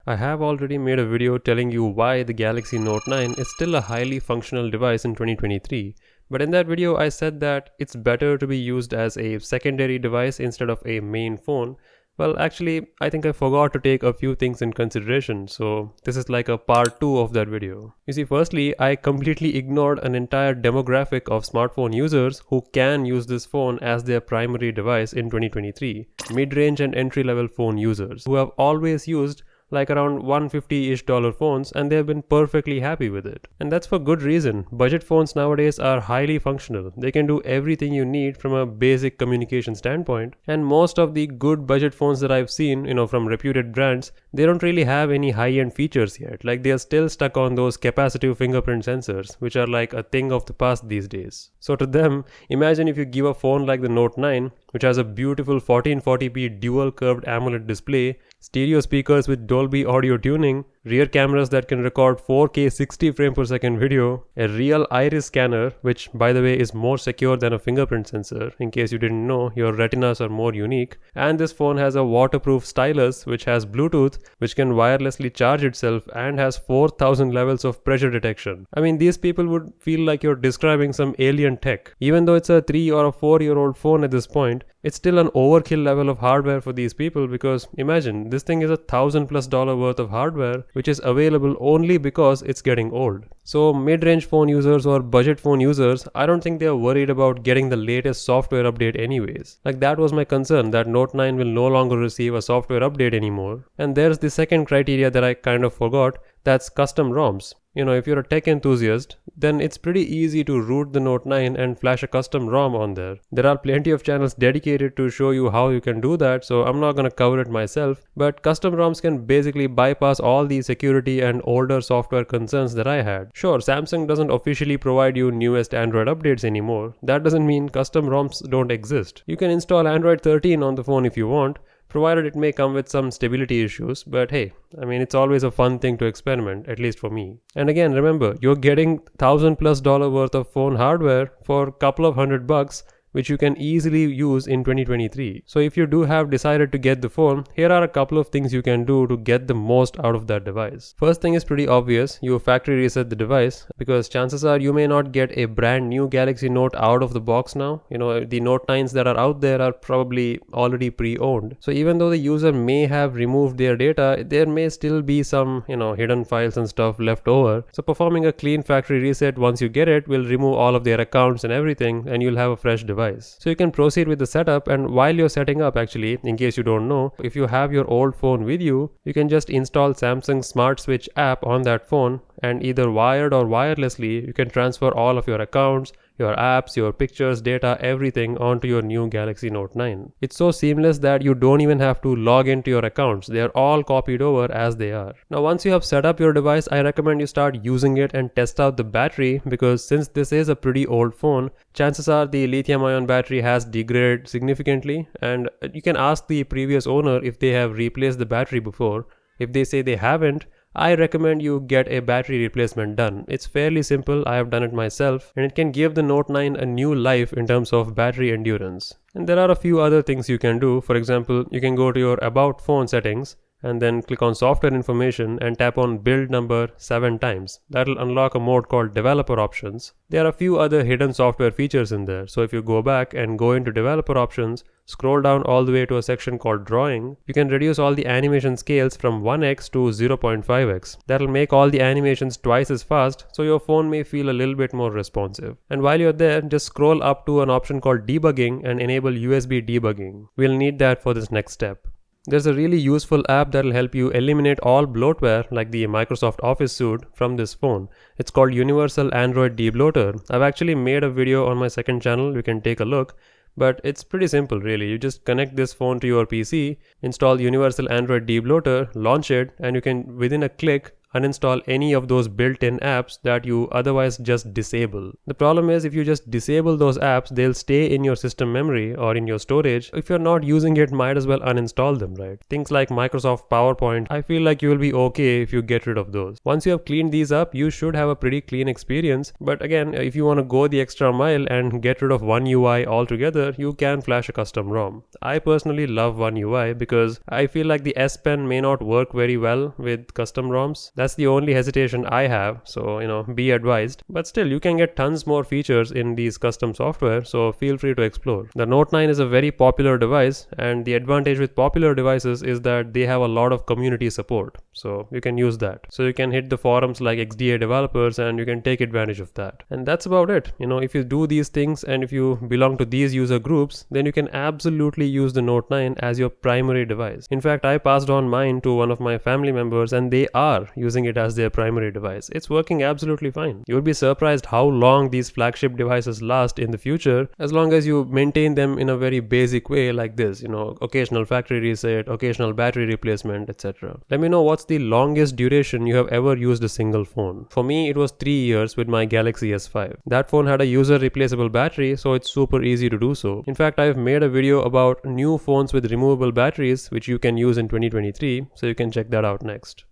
I have already made a video telling you why the Galaxy Note 9 is still a highly functional device in 2023. But in that video I said that it's better to be used as a secondary device instead of a main phone. Well, actually, I think I forgot to take a few things in consideration, so this is like a part 2 of that video. You see, firstly, I completely ignored an entire demographic of smartphone users who can use this phone as their primary device in 2023. Mid-range and entry-level phone users who have always used like around $150-ish phones, and they have been perfectly happy with it. And that's for good reason. Budget phones nowadays are highly functional. They can do everything you need from a basic communication standpoint. And most of the good budget phones that I've seen, from reputed brands, they don't really have any high-end features yet. Like, they are still stuck on those capacitive fingerprint sensors, which are like a thing of the past these days. So to them, imagine if you give a phone like the Note 9, which has a beautiful 1440p dual curved AMOLED display, stereo speakers with Dolby audio tuning, rear cameras that can record 4K 60 frame per second video, a real iris scanner, which by the way is more secure than a fingerprint sensor. In case you didn't know, your retinas are more unique. And this phone has a waterproof stylus which has Bluetooth, which can wirelessly charge itself, and has 4000 levels of pressure detection. I mean, these people would feel like you're describing some alien tech. Even though it's a 3 or a 4-year-old phone at this point, it's still an overkill level of hardware for these people, because imagine, this thing is $1,000+ worth of hardware which is available only because it's getting old. So mid-range phone users or budget phone users, I don't think they are worried about getting the latest software update anyways. Like, that was my concern, that Note 9 will no longer receive a software update anymore. And there's the second criteria that I kind of forgot, that's custom ROMs. If you're a tech enthusiast, then it's pretty easy to root the Note 9 and flash a custom ROM on there. There are plenty of channels dedicated to show you how you can do that, so I'm not gonna cover it myself, but custom ROMs can basically bypass all the security and older software concerns that I had. Sure, Samsung doesn't officially provide you newest Android updates anymore. That doesn't mean custom ROMs don't exist. You can install Android 13 on the phone if you want, provided it may come with some stability issues, but hey, I mean, it's always a fun thing to experiment, at least for me. And again, remember, you're getting $1,000+ worth of phone hardware for a couple of $100, which you can easily use in 2023. So if you do have decided to get the phone, here are a couple of things you can do to get the most out of that device. First thing is pretty obvious, you factory reset the device, because chances are you may not get a brand new Galaxy Note out of the box now. The Note 9s that are out there are probably already pre-owned. So even though the user may have removed their data, there may still be some, hidden files and stuff left over. So performing a clean factory reset once you get it will remove all of their accounts and everything, and you'll have a fresh device. So you can proceed with the setup, and while you're setting up, actually, in case you don't know, if you have your old phone with you, you can just install Samsung Smart Switch app on that phone, and either wired or wirelessly, you can transfer all of your accounts, your apps, your pictures, data, everything onto your new Galaxy Note 9. It's so seamless that you don't even have to log into your accounts. They are all copied over as they are. Now, once you have set up your device, I recommend you start using it and test out the battery, because since this is a pretty old phone, chances are the lithium-ion battery has degraded significantly, and you can ask the previous owner if they have replaced the battery before. If they say they haven't, I recommend you get a battery replacement done. It's fairly simple, I have done it myself, and it can give the Note 9 a new life in terms of battery endurance. And there are a few other things you can do. For example, you can go to your About Phone settings and then click on software information and tap on build number 7 times. That'll unlock a mode called developer options. There are a few other hidden software features in there. So if you go back and go into developer options, scroll down all the way to a section called drawing, you can reduce all the animation scales from 1x to 0.5x. That'll make all the animations twice as fast, so your phone may feel a little bit more responsive. And while you're there, just scroll up to an option called debugging and enable USB debugging. We'll need that for this next step. There's a really useful app that'll help you eliminate all bloatware like the Microsoft Office suite from this phone. It's called Universal Android Debloater. I've actually made a video on my second channel, you can take a look. But it's pretty simple really. You just connect this phone to your PC, install Universal Android Debloater, launch it, and you can within a click uninstall any of those built-in apps that you otherwise just disable. The problem is if you just disable those apps, they'll stay in your system memory or in your storage. If you're not using it, might as well uninstall them, right? Things like Microsoft PowerPoint, I feel like you will be okay if you get rid of those. Once you have cleaned these up, you should have a pretty clean experience. But again, if you want to go the extra mile and get rid of One UI altogether, you can flash a custom ROM. I personally love One UI because I feel like the S Pen may not work very well with custom ROMs. That's the only hesitation I have, so be advised. But still, you can get tons more features in these custom software, so feel free to explore. The Note 9 is a very popular device, and the advantage with popular devices is that they have a lot of community support, so you can use that. So you can hit the forums like XDA developers and you can take advantage of that. And that's about it. If you do these things and if you belong to these user groups, then you can absolutely use the Note 9 as your primary device. In fact, I passed on mine to one of my family members and they are using it as their primary device. It's working absolutely fine. You'll be surprised how long these flagship devices last in the future, as long as you maintain them in a very basic way like this, occasional factory reset, occasional battery replacement, etc. Let me know what's the longest duration you have ever used a single phone. For me, it was 3 years with my Galaxy S5. That phone had a user replaceable battery, so it's super easy to do so. In fact, I've made a video about new phones with removable batteries which you can use in 2023, so you can check that out next.